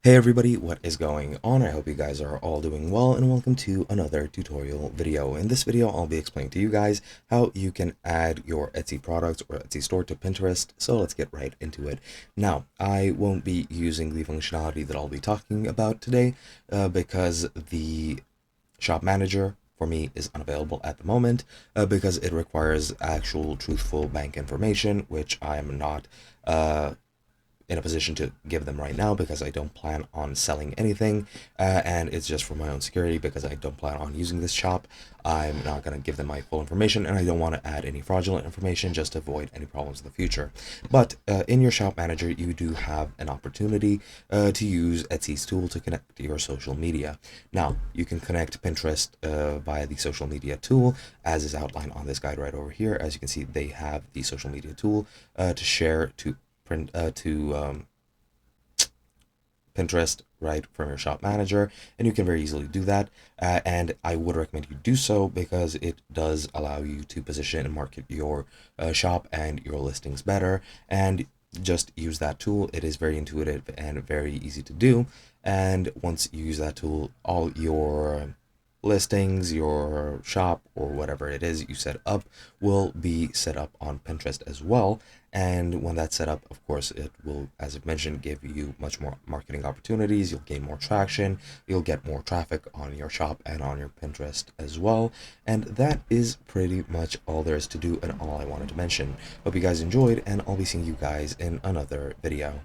Hey everybody, what is going on? I hope you guys are all doing well and welcome to another tutorial video. In this video, I'll be explaining to you guys how you can add your Etsy products or Etsy store to Pinterest. So let's get right into it. Now, I won't be using the functionality that I'll be talking about today because the shop manager for me is unavailable at the moment because it requires actual truthful bank information, which I'm not in a position to give them right now because I don't plan on selling anything, and it's just for my own security because I don't plan on using this shop. I'm not going to give them my full information, and I don't want to add any fraudulent information just to avoid any problems in the future. But in your shop manager, you do have an opportunity to use Etsy's tool to connect to your social media. Now, you can connect Pinterest via the social media tool, as is outlined on this guide right over here. As you can see, they have the social media tool to share to Pinterest right from your shop manager, and you can very easily do that. And I would recommend you do so because it does allow you to position and market your shop and your listings better. And just use that tool. It is very intuitive and very easy to do. And once you use that tool, all your listings, your shop, or whatever it is you set up will be set up on Pinterest as well. And when that's set up, of course, it will, as I've mentioned, give you much more marketing opportunities. You'll gain more traction. You'll get more traffic on your shop and on your Pinterest as well. And that is pretty much all there is to do and all I wanted to mention. Hope you guys enjoyed, and I'll be seeing you guys in another video.